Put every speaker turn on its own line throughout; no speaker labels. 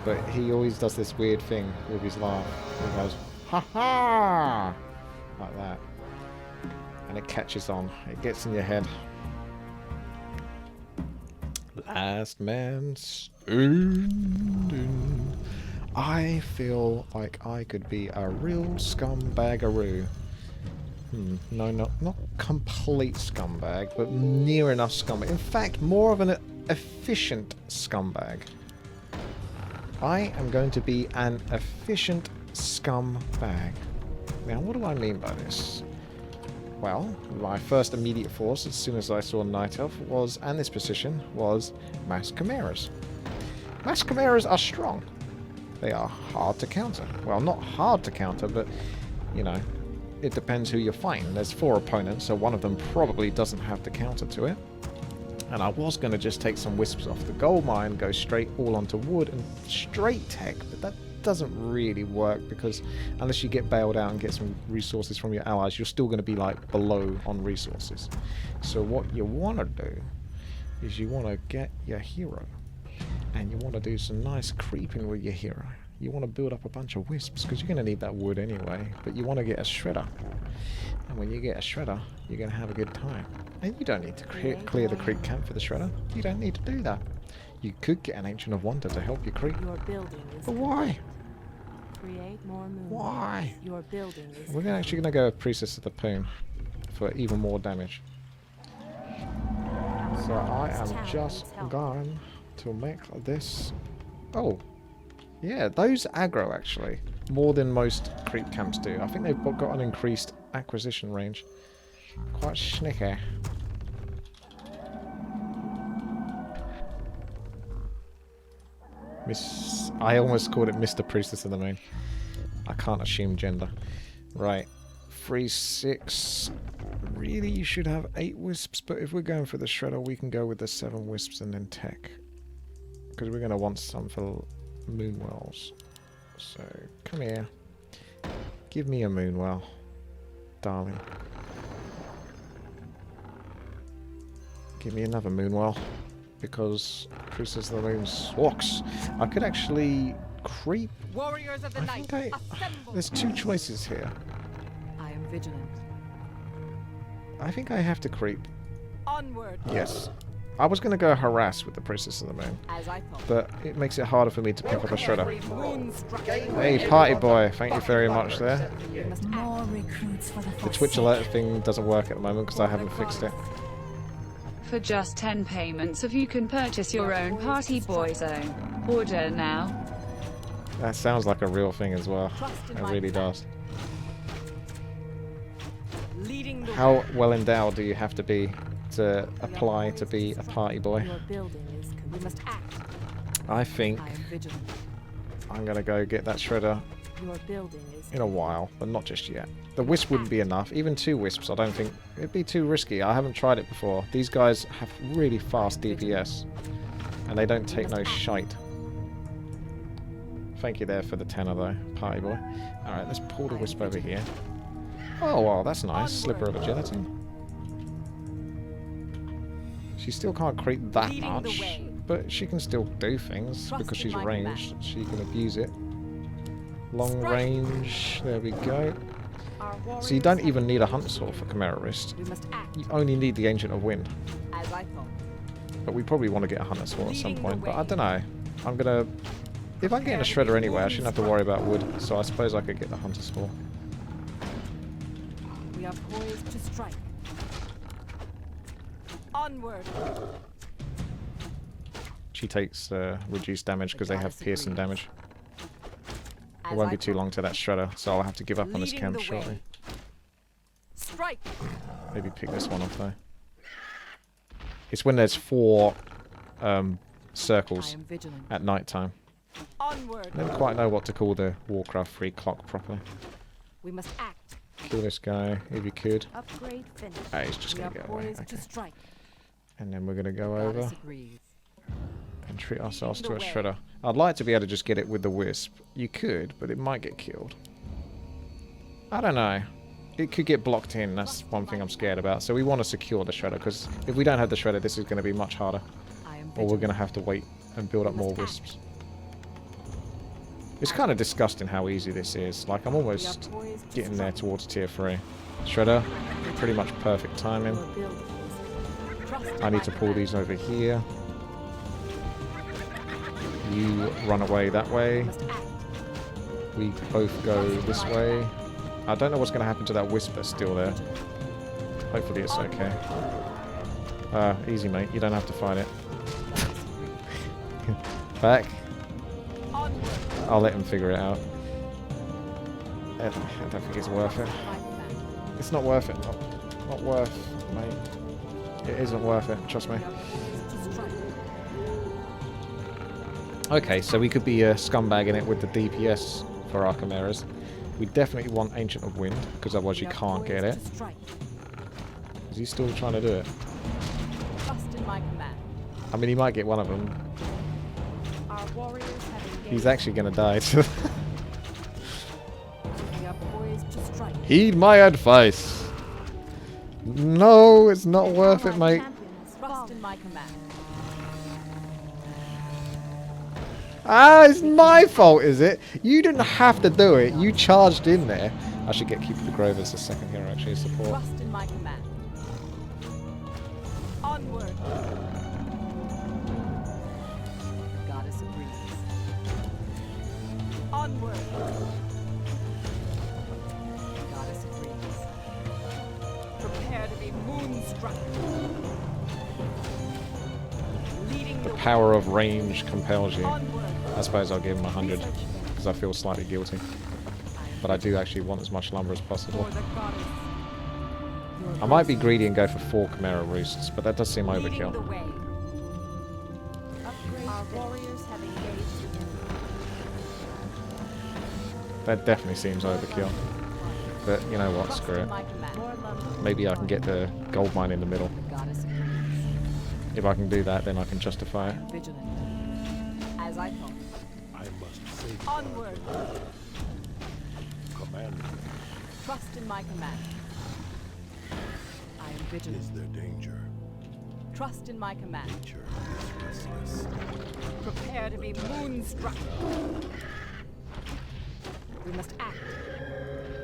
but he always does this weird thing with his laugh. He goes, ha ha! Like that. And it catches on. It gets in your head. Last man standing. I feel like I could be a real scumbaggeroo. No, not complete scumbag, but near enough scumbag. In fact, more of an efficient scumbag. I am going to be an efficient scumbag. Now, what do I mean by this? Well, my first immediate force, as soon as I saw Night Elf, was, and this position, was Mass Chimaeras. Mass Chimaeras are strong. They are hard to counter. Well, not hard to counter, but, you know, it depends who you're fighting. There's 4 opponents, so one of them probably doesn't have the counter to it. And I was going to just take some wisps off the gold mine, go straight all onto wood and straight tech, but that doesn't really work because unless you get bailed out and get some resources from your allies, you're still going to be like below on resources. So what you want to do is you want to get your hero and you want to do some nice creeping with your hero. You want to build up a bunch of wisps because you're going to need that wood anyway, but you want to get a shredder. And when you get a shredder, you're going to have a good time. And you don't need to clear the creep camp for the shredder. You don't need to do that. You could get an Ancient of Wonder to help you creep. But why?
Create more moon.
Why?
Your building is
We're actually going to go with Priestess of the Poon for even more damage. So I am just going to make this... Oh. Yeah, those aggro actually. More than most creep camps do. I think they've got an increased acquisition range. Quite snicky. I almost called it Mr. Priestess of the Moon. I can't assume gender. Right. 3-6. Really, you should have 8 wisps, but if we're going for the shredder, we can go with the 7 wisps and then tech. Because we're going to want some for Moonwells. So, come here. Give me a Moonwell, darling. Give me another Moonwell. Because Priestess of the Moon sucks. I could actually creep.
Warriors of the night.
There's 2 choices here.
I am vigilant.
I think I have to creep.
Onward.
Yes. I was going to go harass with the Priestess of the Moon.
As I thought.
But it makes it harder for me to pick up a shredder. Hey, party boy. Thank you very much there.
More recruits for
The Twitch alert thing doesn't work at the moment because I haven't fixed it.
For just 10 payments of you can purchase your own party boy zone. Order now.
That sounds like a real thing as well. It really does. How well endowed do you have to be to apply to be a party boy? I think I'm going to go get that shredder in a while, but not just yet. The wisp wouldn't be enough. Even 2 wisps, I don't think... It'd be too risky. I haven't tried it before. These guys have really fast DPS. And they don't take no shite. Thank you there for the tenner though, party boy. Alright, let's pull the wisp over here. Oh, well, that's nice. Slipper of agility. She still can't creep that much. But she can still do things because she's ranged. She can abuse it. Long range. There we go. So you don't even need a hunt sword for Chimera Wrist. You only need the Ancient of Wind. But we probably want to get a hunter sword at some point. But I don't know. I'm gonna... If I'm getting a shredder anyway, I shouldn't have to worry about wood. So I suppose I could get the hunter sword.
We are poised to strike. Onward.
She takes reduced damage because they have piercing damage. It won't be too long to that shredder, so I'll have to give up on this camp shortly.
Strike.
Maybe pick this one up though. It's when there's 4 circles at night time. I don't quite know what to call the Warcraft 3 clock properly.
We must act.
Kill this guy if you could.
Upgrade finished.
Ah, he's just gonna get away. Okay.
Strike.
And then we're gonna go over and treat ourselves to a shredder. I'd like to be able to just get it with the wisp. You could, but it might get killed. I don't know. It could get blocked in. That's one thing I'm scared about. So we want to secure the shredder, because if we don't have the shredder, this is going to be much harder. Or we're going to have to wait and build up more wisps. It's kind of disgusting how easy this is. Like, I'm
We are
almost
poised to
getting there
strike.
towards tier 3. Shredder, pretty much perfect timing.
Your buildings. Trust in
I
my
need to pull
command.
these over here. You run away that way.
We must act.
We both go this way. I don't know what's going to happen to that whisper still there. Hopefully it's okay. Easy, mate. You don't have to fight it. Back.
Onward.
I'll let him figure it out. I don't think it's worth it.
My command.
It's not worth it. Not worth, mate. It isn't worth it. Trust me.
We are poised to strike.
Okay, so we could be scumbagging it with the DPS for our Chimaeras. We definitely want Ancient of Wind, because otherwise you
We are
can't get it.
poised to strike.
Is he still trying to do it?
Trust in my command.
I mean, he might get one of them.
Our warriors have engaged.
He's actually going to die. So
We are poised to strike.
heed my advice. No, it's not worth it, mate.
Trust in my command.
Ah, it's my fault, is it? You didn't have to do it. You charged in there. I should get Keeper the Grove as the second hero, actually, as support.
Trust in my command. Onward. The goddess agrees. Onward. The goddess agrees. Prepare to be moonstruck. Leading
The power of range compels you.
onward.
I suppose I'll give him 100, because I feel slightly guilty. But I do actually want as much lumber as possible.
For the goddess.
I might be greedy and go for 4 Chimera Roosts, but that does seem
Leading the
overkill.
way. Our warriors have engaged the enemy.
That definitely seems overkill. But you know what,
Trust
screw
in
it.
my command. More lumber.
Maybe I can get the gold mine in the middle.
The goddess agrees.
If I can do that, then I can justify it.
Vigilant. As I thought.
I must save
Onward.
command.
Trust in my command. I am vigilant.
Is there danger?
Trust in my command.
Nature is restless.
Prepare to be moonstruck. We must act.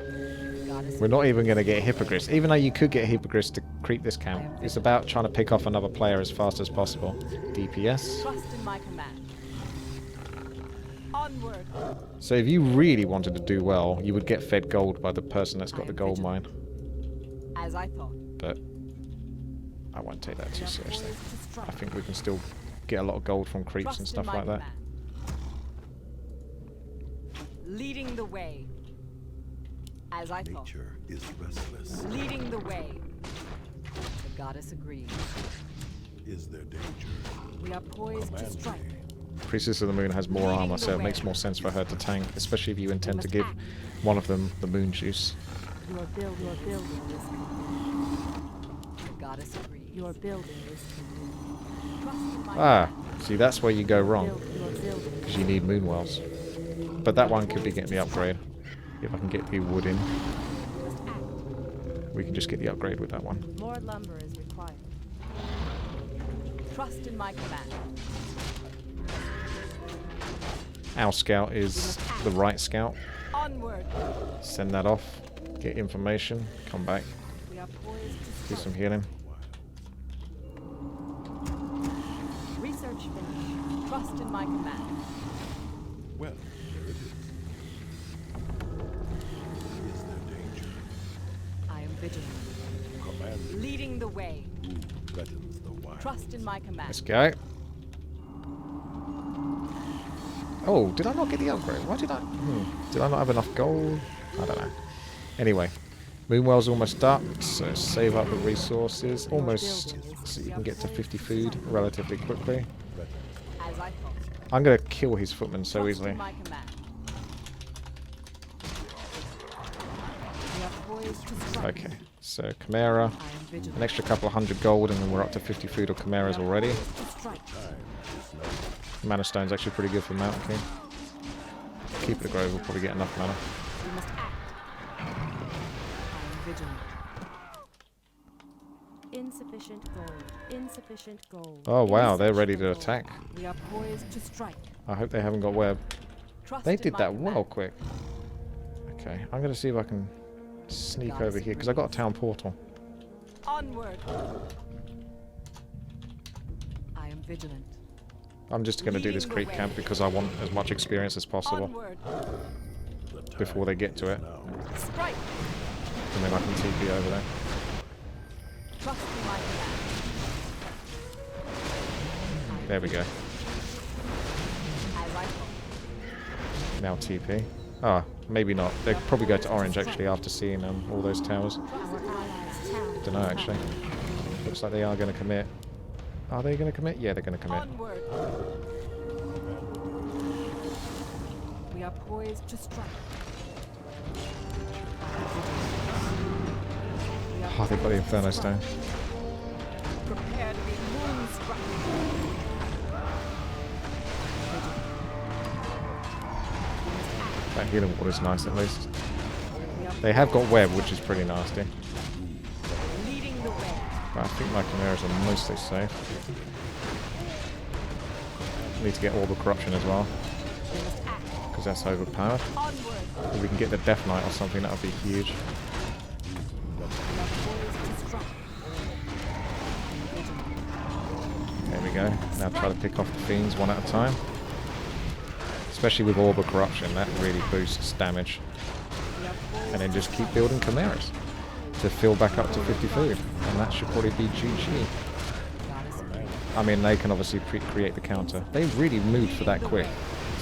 The goddess
We're not even going to get Hippogriffs. Even though you could get Hippogriffs to creep this camp, it's about trying to pick off another player as fast as possible. DPS.
Trust in my command. Onward.
So if you really wanted to do well, you would get fed gold by the person that's got the gold mine.
As I thought.
But I won't take that
We
too
are
seriously.
poised to strike.
I think we can still get a lot of gold from creeps
Trust
and
in
stuff
my
like that.
command. Leading the way. As I thought.
Nature is restless.
Leading the way. The goddess agrees.
Is there danger?
We are poised to
Command
strike.
me.
Priestess of the Moon has more
Leading
armor, so
the
it
way.
makes more sense for her to tank, especially if you intend to
must
give
act.
one of them the moon juice.
Your building is complete. The goddess agrees. Your building is complete. Trust in my
Ah,
command.
see, that's where you go wrong,
Your building
because you need moon wells. But that one could be getting the upgrade. If I can get the wood in,
must act.
we can just get the upgrade with that one.
More lumber is required. Trust in my command.
Our scout is the right scout.
Onward.
Send that off, get information, come back,
We are poised to
do
strike.
some healing.
Research finished. Trust in my command.
Well, there it is. Is there danger?
I am vigilant.
Command me.
Leading the way.
Who threatens the wild?
Trust in my command.
Let's go. Oh, did I not get the upgrade? Why did I? Did I not have enough gold? I don't know. Anyway, Moonwell's almost up, so save up the resources. Almost, so you can get to 50 food relatively quickly.
As I thought.
I'm going to kill his footman so
Trust
easily.
in my command. We are poised to strike.
Okay, so Chimera,
I am vigilant.
an extra couple of 100 gold, and then we're up to 50 food of Chimeras already.
Poised to strike.
Mana Stone's actually pretty good for Mountain King. Keep the Grove will probably get enough mana.
We must act. I am vigilant. Insufficient gold. Insufficient gold.
Oh wow, they're ready to
Insufficient
attack.
gold. We are poised to strike.
I hope they haven't got web.
Trust
They
in
did
my
that
command.
well quick. Okay, I'm gonna see if I can sneak over here because I got a town portal.
Onward. I am vigilant.
I'm just gonna do this creep camp because I want as much experience as possible
Onward.
before they get to it,
Strike.
and then I can TP over there.
Trust in my command.
There we go.
As I thought.
Now TP. Ah, maybe not. They'd probably go to orange actually after seeing all those towers.
Our allies' town.
Don't know actually. Looks like they are going to commit. Are they going to commit? Yeah, they're going to commit.
Onward. We are poised to strike.
Oh, they got the Inferno Stone.
Prepare to be moonstruck.
That healing water's nice at least.
We are
They have got web, which is pretty nasty.
leading the way.
But I think my Chimeras are mostly safe. Need to get Orb of Corruption as well,
We must act.
because that's overpowered.
Onward.
If we can get the Death Knight or something, that would be huge.
We are poised to strike.
There we go. Now try to pick off the Fiends one at a time. Especially with Orb of Corruption, that really boosts damage.
We are poised
And then just keep building Chimeras to fill back up to 50 food. And that should probably be GG.
goddess of grace.
I mean, they can obviously create the counter. They really moved for that quick.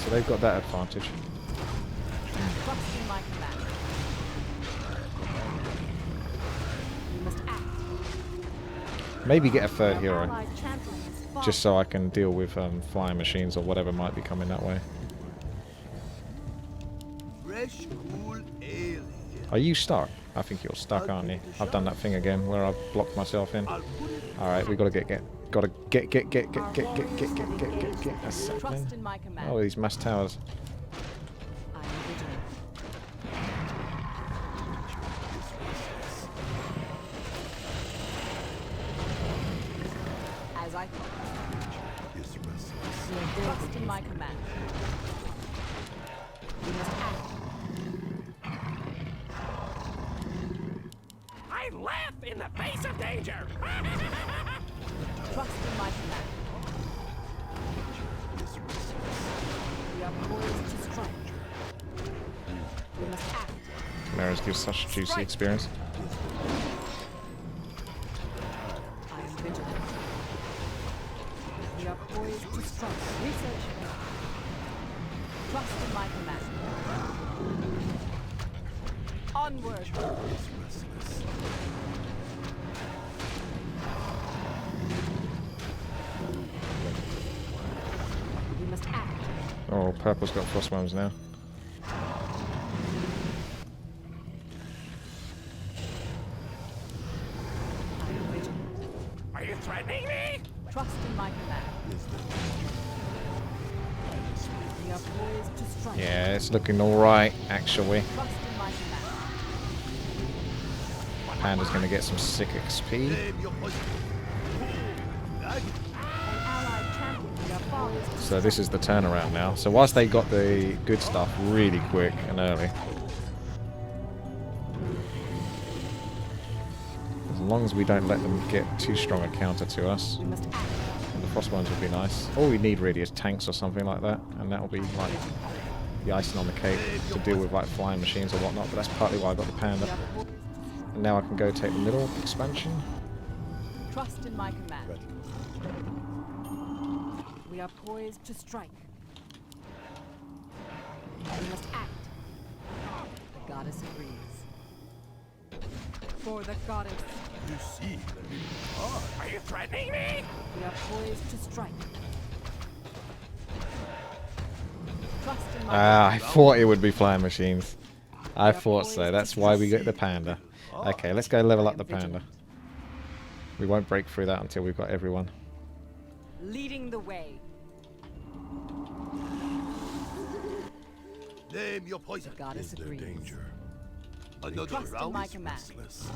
So they've got that advantage.
Trust in my command. We must act.
Maybe get a third
Our
hero.
allied champion is far.
Just so I can deal with flying machines or whatever might be coming that way.
Fresh, cool ale.
Are you stuck? I think you're stuck, aren't you? I've done that thing again where I've blocked myself in. Alright, we gotta get a second.
Trust in my command.
Oh, these mass towers.
I am vigilant. As I thought.
Is restless.
We are trust in my command. We must act.
I laugh in the face of danger.
Trust in my command.
Is restless.
We are poised to strike. We must act.
Chimeras give such juicy experience.
I am vigilant. We are poised to strike. Research. Trust in my command. Onward.
Is restless.
We must act.
Oh, purple's got frostworms now.
I am vigilant.
Are you threatening me?
Trust in my command.
Is the
We are poised to strike.
Yeah, it's looking alright, actually.
Trust in my command.
Panda's gonna get some sick XP.
Name your poison.
An allied champion. We are poised to
So this is the turnaround now. So whilst they got the good stuff really quick and early, as long as we don't let them get too strong a counter to us,
We must act.
the frostworms would be nice. All we need really is tanks or something like that, and that will be like the icing on the cake to deal with like flying machines or whatnot. But that's partly why I got the
We
panda.
are poised.
And now I can go take the middle expansion.
Trust in my command. We are poised to strike. We must act. The goddess agrees. For the goddess,
You see,
Are you threatening me?
we are poised to strike. Trust in my
Ah, I thought it would be flying machines. I thought so. That's why we get the panda. Okay, let's go level up the panda. We won't break through that until we've got everyone.
leading the way.
name your poison.
The goddess
Is there
agrees.
danger?
Another
Trust in
round.
my command.
Restless.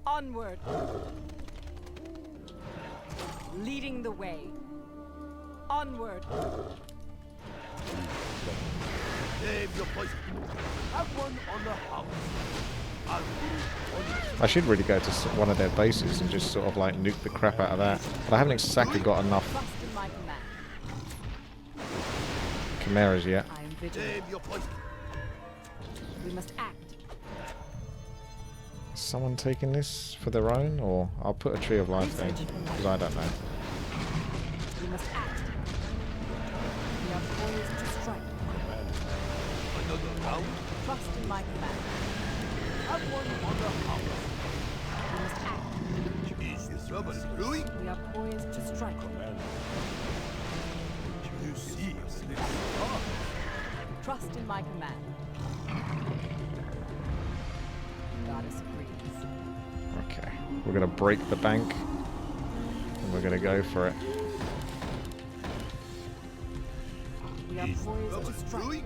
Onward. Leading the way. Onward.
your poison. Have one on the house. I'll put it on your
I should really go to one of their bases and just sort of like nuke the crap out of that. But I haven't exactly got enough
Trust in my command.
chimeras yet.
I am vigilant.
Name your poison.
We must act.
Is someone taking this for their own, or I'll put a tree of life thing because I don't know.
We must act. We are poised to strike.
Another round.
Trust in my command.
Have one on the house.
We must act.
Is this trouble brewing?
We are poised to strike.
You see,
Trust in my command. Goddess agrees.
Okay, we're gonna break the bank and we're gonna go for it.
We are
is
poised
trouble
to strike.
brewing?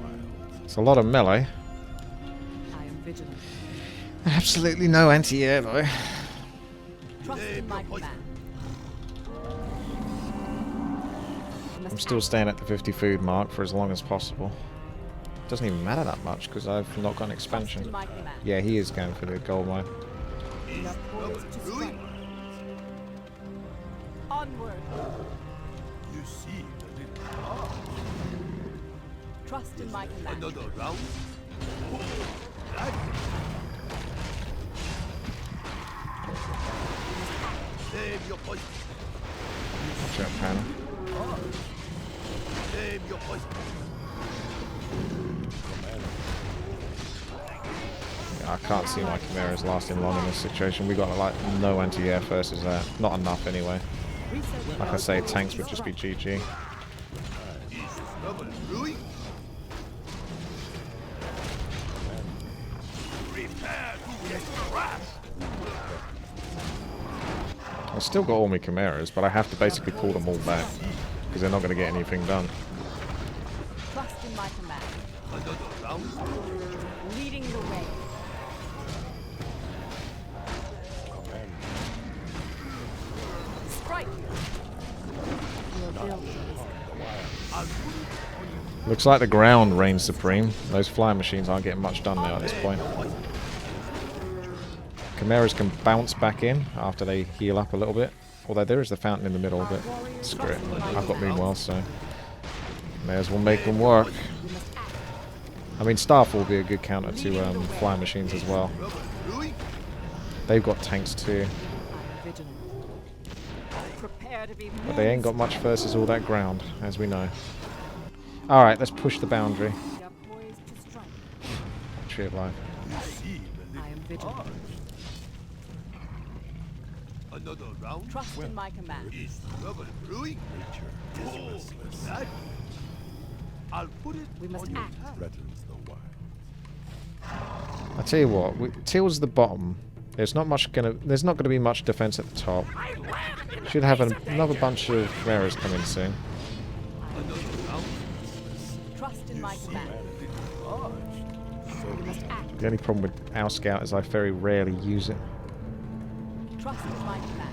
It's a lot of melee.
I am vigilant.
Absolutely no anti-air though.
Trust in my command. We must
I'm still
act.
staying at the 50 food mark for as long as possible. Doesn't even matter that much because I've not got an
Trust
expansion.
in my command.
Yeah, he is going for the gold mine.
We are poised to strike. Onward.
You see, the little
Trust in my command.
another round. That. Name your poison.
Watch out, Hannah.
Name your poison.
I can't see my chimeras lasting long in this situation. We got like no anti-air versus that. Not enough anyway. Like I say, tanks would just be GG.
Is trouble brewing? Prepare to get crushed.
I've still got all my chimeras, but I have to basically pull them all back because they're not going to get anything done.
Trust in my command.
Another round.
Leading the way. Strike. Your building is
Looks like the ground reigns supreme. Those flying machines aren't getting much done now at this point. Chimeras can bounce back in after they heal up a little bit. Although there is the fountain in the middle, but screw it. I've got Moonwell, so may as well make them work. I mean, Staff will be a good counter to flying machines as well. They've got tanks too,
vigilant. Prepare to be
but they ain't got much versus all that ground, as we know. Alright, let's push the boundary.
We are poised to strike.
Tree of life.
I am vigilant.
Another round.
Trust in my command.
Is trouble brewing? Oh, that. I'll put it
We must
on your
act.
tab.
Threatens the wild.
I tell you what, Teal's the bottom. There's not gonna be much defense at the top.
I laugh in the
Should have
face of
another
danger.
bunch of chimeras coming soon.
Another round.
Trust in my command. We must act.
The only problem with our scout is I very rarely use it.
Trust in my command.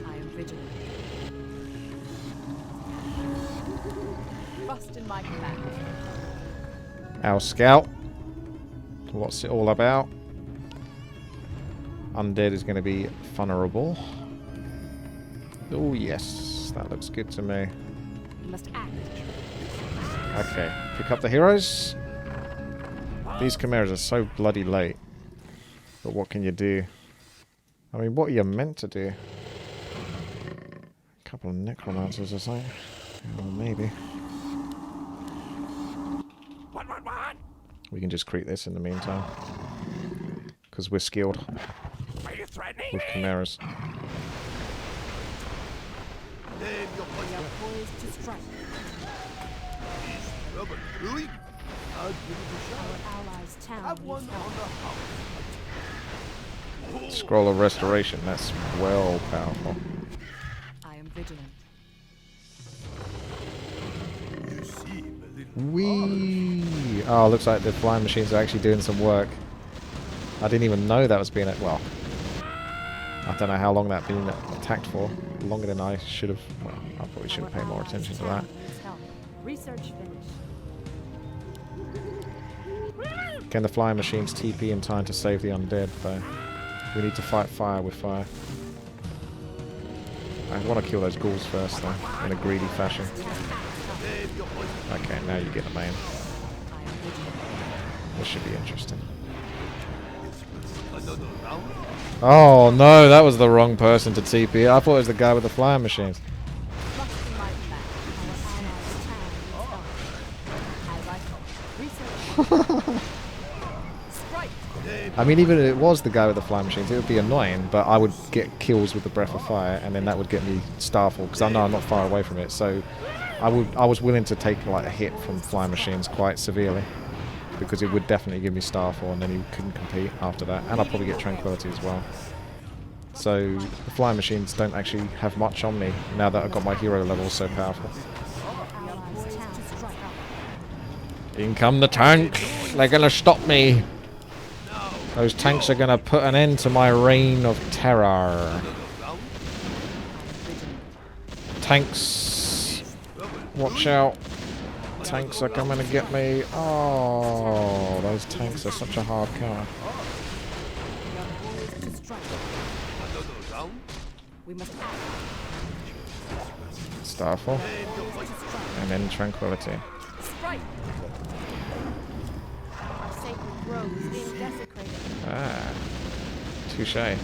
I am vigilant. Trust in my command.
Our scout. What's it all about? Undead is going to be vulnerable. Oh yes, that looks good to me.
We must act.
Okay, pick up the heroes. These chimeras are so bloody late. But what can you do? I mean, what are you meant to do? A couple of necromancers or something. Or maybe.
What?
We can just creep this in the meantime. Because we're skilled
Are you threatening
with
me?
chimeras.
Name your
We
poison.
are poised to strike.
Is trouble brewing? I'll give it a shot.
Our allies' town
Have one
needs
on
help.
the house.
Scroll of Restoration, that's well powerful.
I am vigilant.
You see, the little
Whee! Oh, looks like the flying machines are actually doing some work. I didn't even know that was being... Well, I don't know how long that's been attacked for. longer than I should have. Well, I probably should have paid more attention to that.
Research finished.
Can the flying machines TP in time to save the undead, though? We need to fight fire with fire. I want to kill those ghouls first, though, in a greedy fashion. Okay, now you get the main. This should be interesting. Oh no, that was the wrong person to TP. I thought it was the guy with the flying machines. I mean, even if it was the guy with the flying machines, it would be annoying, but I would get kills with the Breath of Fire, and then that would get me Starfall, because I know I'm not far away from it, so I was willing to take like a hit from flying machines quite severely, because it would definitely give me Starfall, and then you couldn't compete after that, and I'll probably get Tranquility as well. So the flying machines don't actually have much on me, now that I've got my hero levels so powerful. In come the tanks! They're gonna stop me! Those tanks are gonna put an end to my reign of terror. Tanks! Watch out! Tanks are coming to get me. Oh, those tanks are such a hard counter. Starfall. And then Tranquility. Ah, touche. I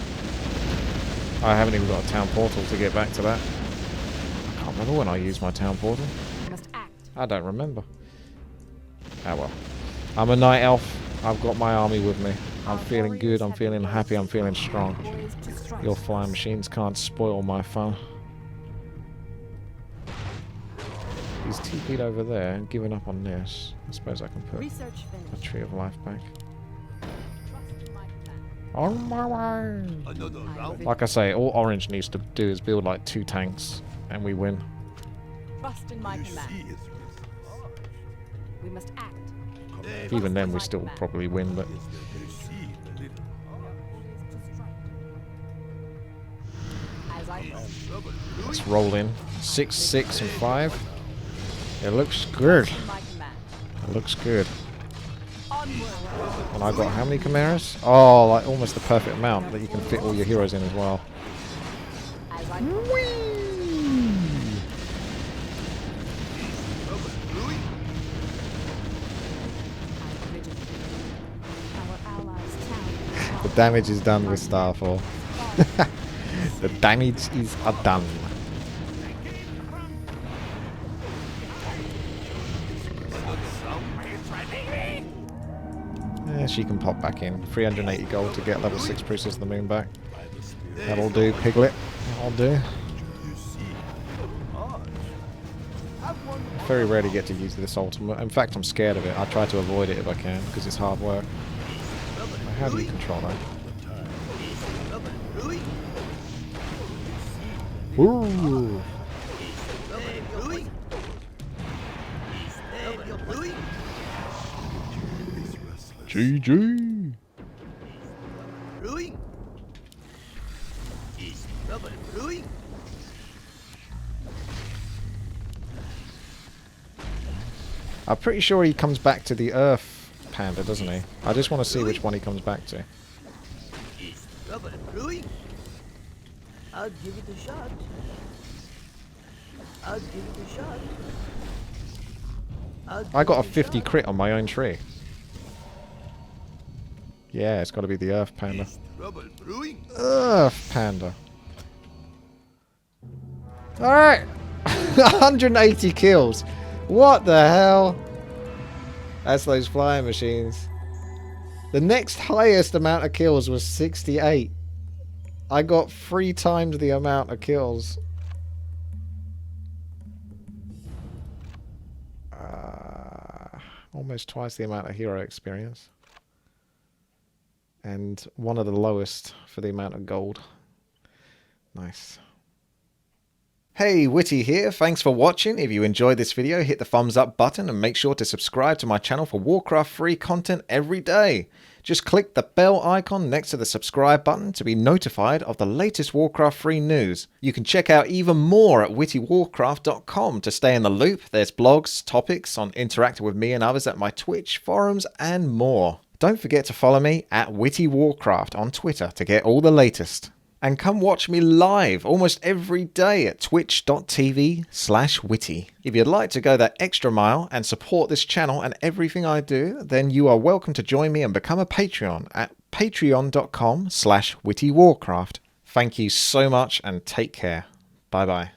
haven't even got a town portal to get back to that. I can't remember when I used my town portal. I don't remember. Ah well. I'm a night elf. I've got my army with me. I'm feeling good, I'm feeling happy, I'm feeling strong. Your flying machines can't spoil my fun. He's TP'd over there and given up on this. I suppose I can put a Tree of Life back. On my way! Like I say, all Orange needs to do is build like 2 tanks, and we win.
Trust in my command. We must act.
Even then, we still probably win, but... Let's roll in. 6, 6, and 5. It looks good. It looks good. And I got how many Chimaeras? Oh, like almost the perfect amount that you can fit all your heroes in as well. The damage is done with Starfall. The damage is done. Yeah, she can pop back in. 380 gold to get level 6 Priestess of the Moon back. That'll do, Piglet. That'll do. Very rarely get to use this ultimate. In fact, I'm scared of it. I try to avoid it if I can, because it's hard work. How do you control that? Ooh! GG! I'm pretty sure he comes back to the Earth Panda, doesn't he? I just want to see which one he comes back to.
I'll give it a shot. I'll give it a shot.
I got a 50 crit on my own tree. Yeah, it's got to be the Earth Panda. Earth Panda. Alright! 180 kills. What the hell? That's those flying machines. The next highest amount of kills was 68. I got 3 times the amount of kills. Almost twice the amount of hero experience. And one of the lowest for the amount of gold. Nice. Hey, WTii here. Thanks for watching. If you enjoyed this video, hit the thumbs up button and make sure to subscribe to my channel for Warcraft free content every day. Just click the bell icon next to the subscribe button to be notified of the latest Warcraft free news. You can check out even more at WTiiWarcraft.com to stay in the loop. There's blogs, topics on interacting with me and others at my Twitch, forums, and more. Don't forget to follow me at WTiiWarcraft on Twitter to get all the latest. And come watch me live almost every day at twitch.tv/witty. If you'd like to go that extra mile and support this channel and everything I do, then you are welcome to join me and become a Patreon at patreon.com/WTiiWarcraft. Thank you so much and take care. Bye bye.